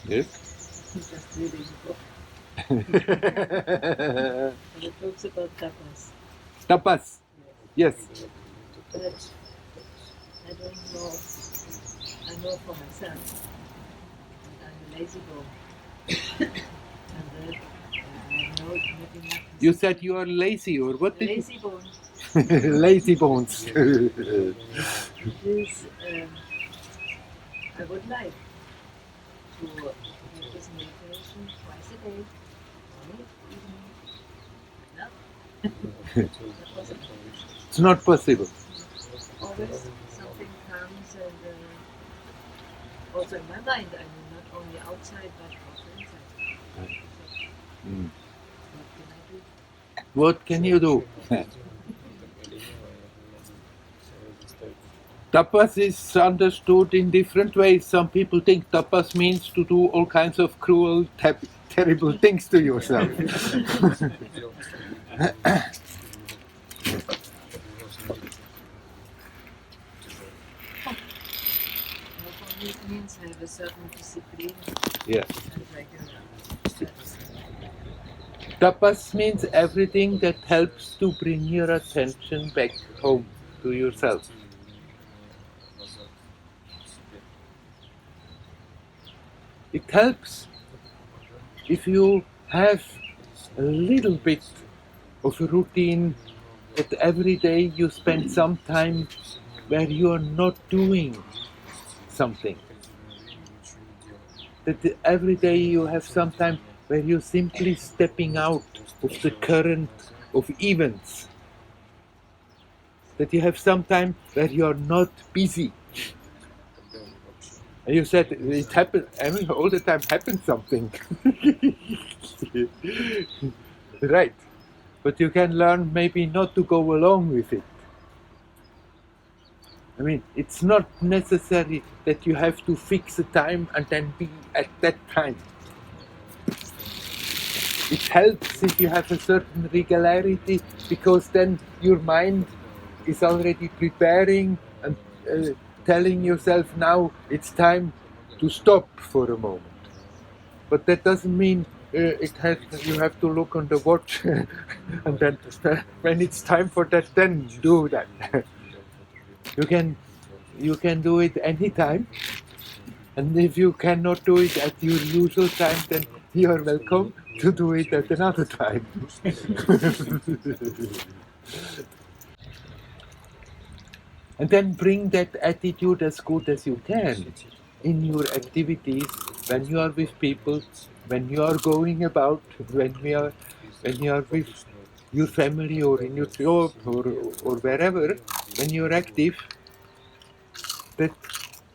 Yes. Just reading a book. And it talks about tapas. Tapas. Yes. But I don't know. I know for myself. I'm a lazy bone. And that I know maybe not. You said you are lazy, or what did Lazy bone. you? Lazy bones. It is. I would like to have this meditation twice a day, morning, evening, enough. Not possible. It's not possible. Always something comes, and also in my mind, I mean, not only outside but also inside. So, Mm. what can I do? What can you do? Tapas is understood in different ways. Some people think tapas means to do all kinds of cruel, terrible things to yourself. Well, for me, it means have a certain discipline Yeah. and regular steps. Tapas means everything that helps to bring your attention back home to yourself. It helps if you have a little bit of a routine that every day you spend some time where you are not doing something. That every day you have some time where you're simply stepping out of the current of events. That you have some time where you are not busy. And you said it happens, I mean, all the time happens something. Right. But you can learn maybe not to go along with it. I mean, it's not necessary that you have to fix a time and then be at that time. It helps if you have a certain regularity, because then your mind is already preparing and telling yourself now it's time to stop for a moment. But that doesn't mean you have to look on the watch and then when it's time for that, then do that. You can do it anytime, and if you cannot do it at your usual time, then you are welcome to do it at another time. And then bring that attitude as good as you can in your activities, when you are with people, when you are going about, when you are with your family or in your job or wherever, when you're active, that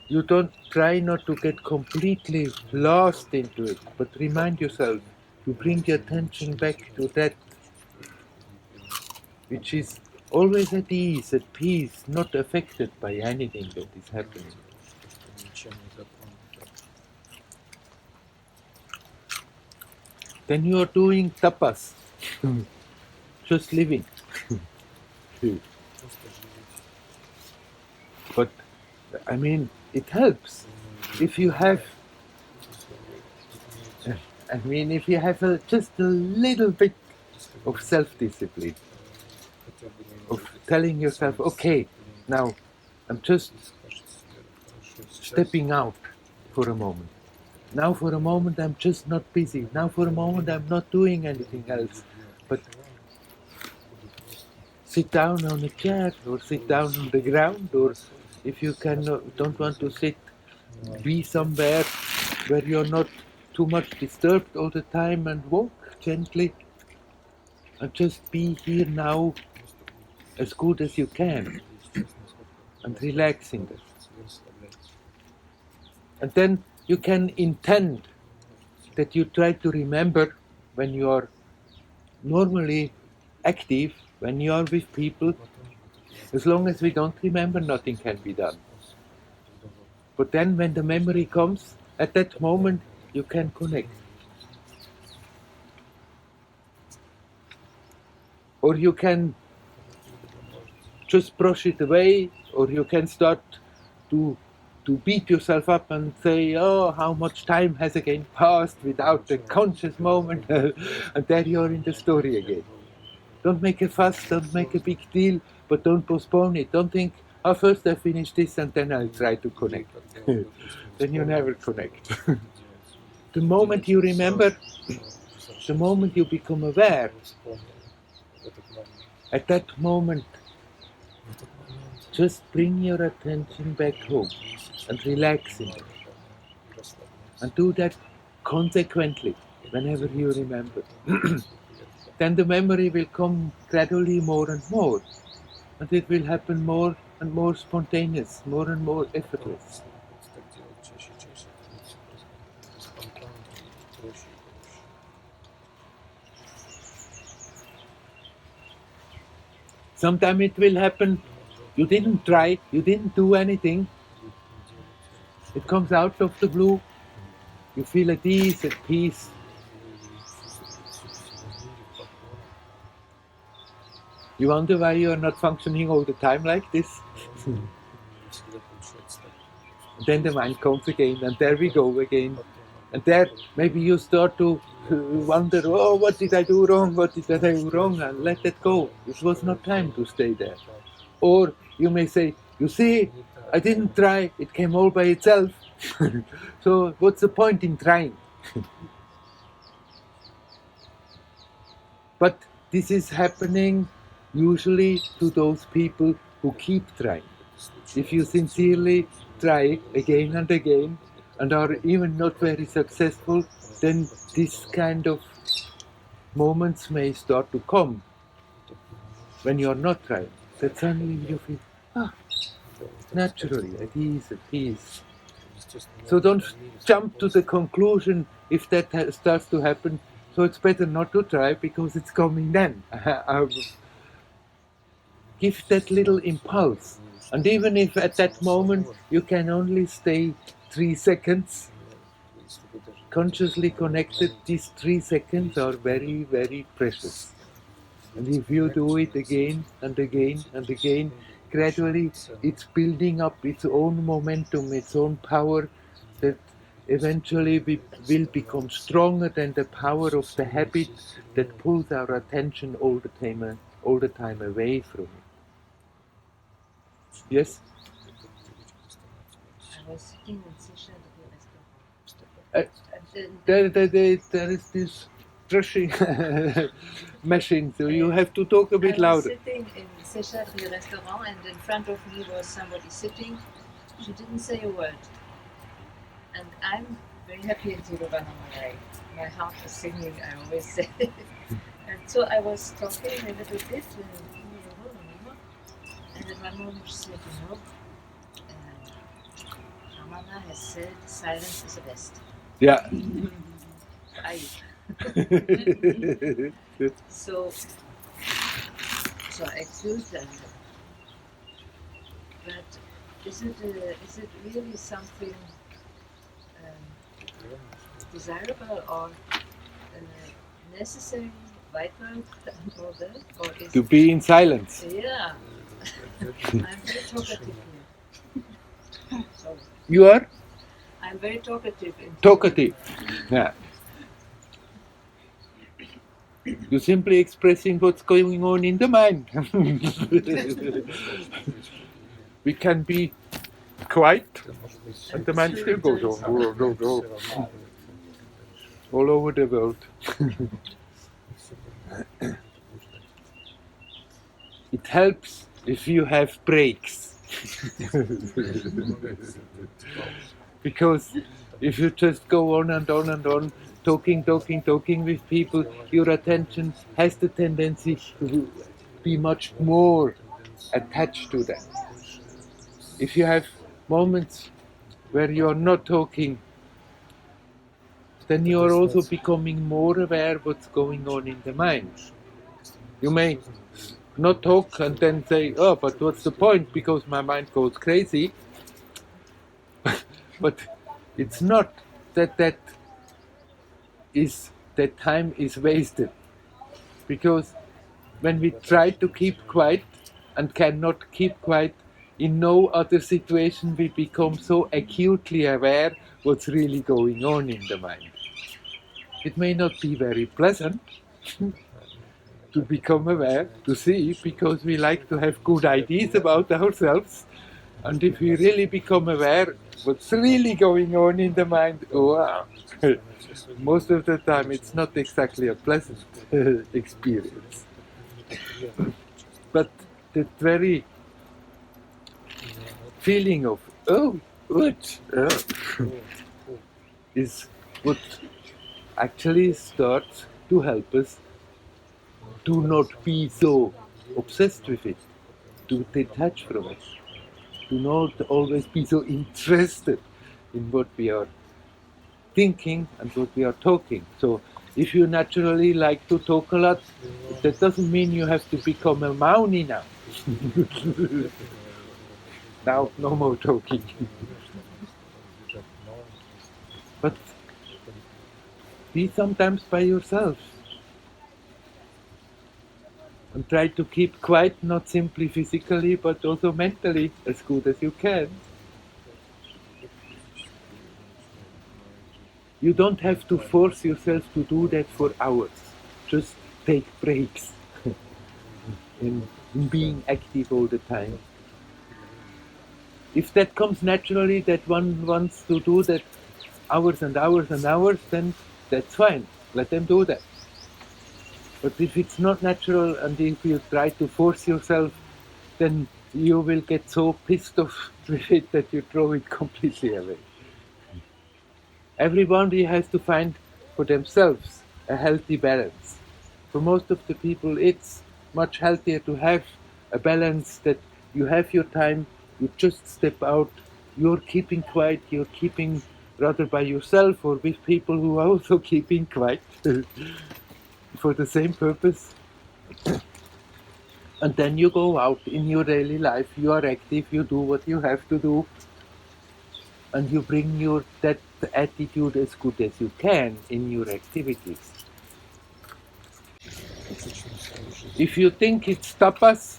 you don't try not to get completely lost into it, but remind yourself to bring the attention back to that which is always at ease, at peace, not affected by anything that is happening. Then you are doing tapas, just living. But I mean, it helps if you have. If you have just a little bit of self-discipline, of telling yourself, okay, now I'm just stepping out for a moment. Now for a moment I'm just not busy. Now for a moment I'm not doing anything else. But sit down on a chair or sit down on the ground, or if you don't want to sit, be somewhere where you're not too much disturbed all the time, and walk gently and just be here now as good as you can and relax in that. And then you can intend that you try to remember when you are normally active, when you are with people. As long as we don't remember, nothing can be done. But then when the memory comes, at that moment you can connect. Or you can just brush it away, or you can start to beat yourself up and say, oh, how much time has again passed without the conscious moment, and there you're in the story again. Don't make a fuss, don't make a big deal, but don't postpone it. Don't think, oh, first I finish this and then I'll try to connect. Then you never connect. The moment you remember, the moment you become aware, at that moment, just bring your attention back home and relax in it. And do that consequently whenever you remember. Then the memory will come gradually more and more. And it will happen more and more spontaneous, more and more effortless. Sometimes it will happen, you didn't try, you didn't do anything. It comes out of the blue. You feel at ease, at peace. You wonder why you are not functioning all the time like this? Then the mind comes again, and there we go again. And there, maybe you start to wonder, oh, what did I do wrong? What did I do wrong? And let that go. It was not time to stay there. Or you may say, you see, I didn't try. It came all by itself. So what's the point in trying? But this is happening usually to those people who keep trying. If you sincerely try again and again and are even not very successful, then this kind of moments may start to come when you are not trying. That suddenly you feel, naturally, at ease, at peace. So don't jump to the conclusion if that starts to happen. So it's better not to try because it's coming then. Give that little impulse. And even if at that moment you can only stay 3 seconds, consciously connected, these 3 seconds are very, very precious. And if you do it again and again and again, gradually it's building up its own momentum, its own power that eventually will become stronger than the power of the habit that pulls our attention all the time away from it. Yes? I was sitting in Seychelles restaurant. Uh, there is this brushing machine, so you have to talk a bit I was louder. sitting in Seychelles restaurant, and in front of me was somebody sitting. She didn't say a word. And I'm very happy in Tiruvannamala. My heart was singing, I always say. And so I was talking a little bit, and then one moment she said, Ramana has said silence is the best. Yeah. So I excused her. But is it really something desirable or necessary, vital, and all that? Or is To be in silence. Yeah. I'm very talkative here. So You are? I'm very talkative. Talkative. Yeah. You're simply expressing what's going on in the mind. We can be quiet, and the mind still goes on. All over the world. It helps if you have breaks. Because if you just go on and on and on, talking with people, your attention has the tendency to be much more attached to them. If you have moments where you are not talking, then you are also becoming more aware what's going on in the mind. You may not talk and then say, oh, but what's the point? Because my mind goes crazy. But it's not that time is wasted. Because when we try to keep quiet and cannot keep quiet, in no other situation we become so acutely aware what's really going on in the mind. It may not be very pleasant to become aware, to see, because we like to have good ideas about ourselves. And if we really become aware what's really going on in the mind, wow, most of the time it's not exactly a pleasant experience. But that very feeling of, oh, what, is what actually starts to help us to not be so obsessed with it, to detach from it, to not always be so interested in what we are thinking and what we are talking. So if you naturally like to talk a lot, that doesn't mean you have to become a Mauni now. Now, no more talking. But be sometimes by yourself and try to keep quiet, not simply physically, but also mentally, as good as you can. You don't have to force yourself to do that for hours. Just take breaks in being active all the time. If that comes naturally, that one wants to do that hours and hours and hours, then that's fine. Let them do that. But if it's not natural and if you try to force yourself, then you will get so pissed off with it that you throw it completely away. Everybody has to find for themselves a healthy balance. For most of the people, it's much healthier to have a balance that you have your time, you just step out, you're keeping quiet, you're keeping rather by yourself or with people who are also keeping quiet for the same purpose. And then you go out in your daily life, you are active, you do what you have to do, and you bring your that attitude as good as you can in your activities. If you think it's tapas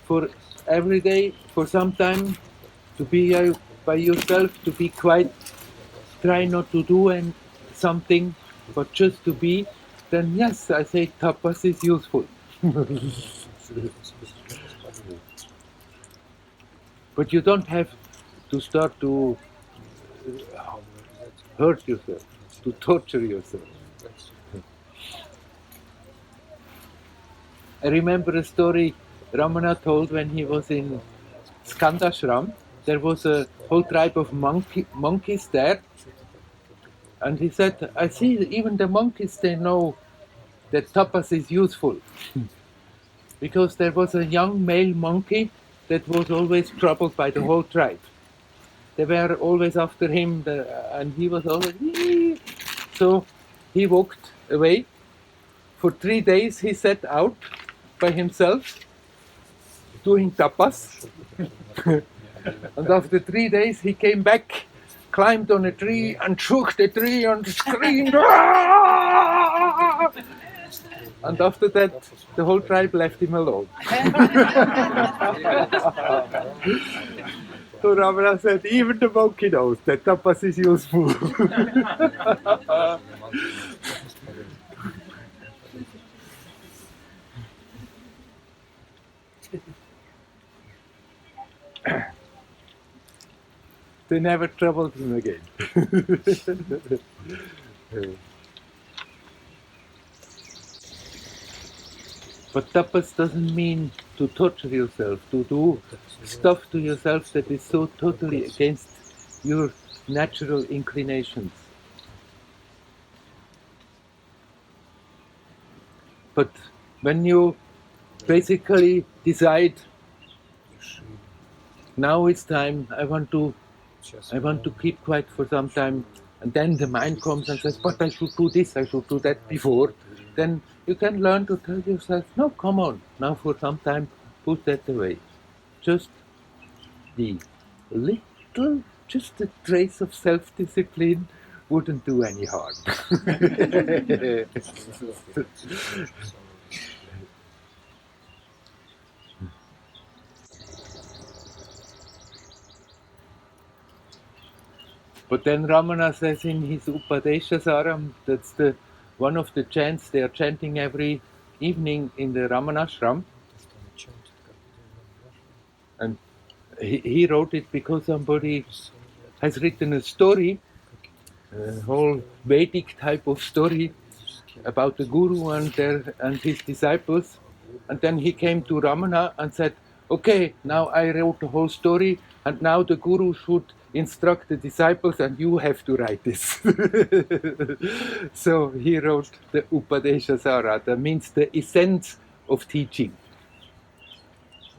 for every day, for some time, to be by yourself, to be quiet, try not to do something, but just to be, then yes, I say tapas is useful. But you don't have to start to hurt yourself, to torture yourself. I remember a story Ramana told when he was in Skandashram. There was a whole tribe of monkeys there, and he said, I see even the monkeys, they know that tapas is useful. Because there was a young male monkey that was always troubled by the whole tribe. They were always after him, and he was always... So he walked away. For 3 days he sat out by himself doing tapas. And after 3 days he came back, climbed on a tree and shook the tree and screamed. And after that, the whole tribe left him alone. So Ramana said, even the monkey knows that tapas is useful. They never troubled him again. But tapas doesn't mean to torture yourself, to do stuff to yourself that is so totally against your natural inclinations. But when you basically decide, now it's time, I want to keep quiet for some time, and then the mind comes and says, but I should do this, I should do that before, then you can learn to tell yourself, no, come on, now for some time, put that away. Just the little, just a trace of self-discipline wouldn't do any harm. But then Ramana says in his Upadeshasaram, that's the one of the chants they are chanting every evening in the Ramanashram, and he wrote it because somebody has written a story, a whole Vedic type of story about the guru and his disciples. And then he came to Ramana and said, okay, now I wrote the whole story, and now the guru should instruct the disciples, and you have to write this. So he wrote the Upadeshasara, that means the essence of teaching.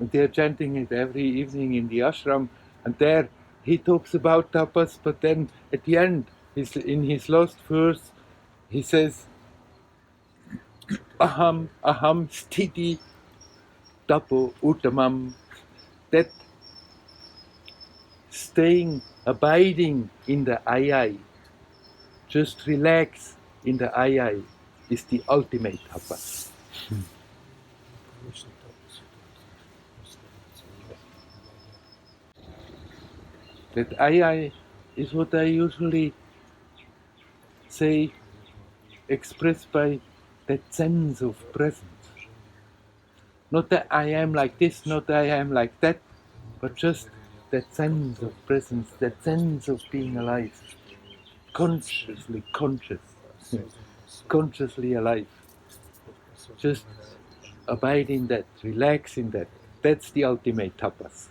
And they're chanting it every evening in the ashram, and there he talks about tapas, but then at the end, in his last verse, he says, aham sthiti tapo uttamam, that staying, abiding in the I, just relax in the I, is the ultimate tapas. That I is what I usually say, expressed by that sense of presence. Not that I am like this, not that I am like that, but just that sense of presence, that sense of being alive, consciously conscious, consciously alive. Just abide in that, relax in that. That's the ultimate tapas.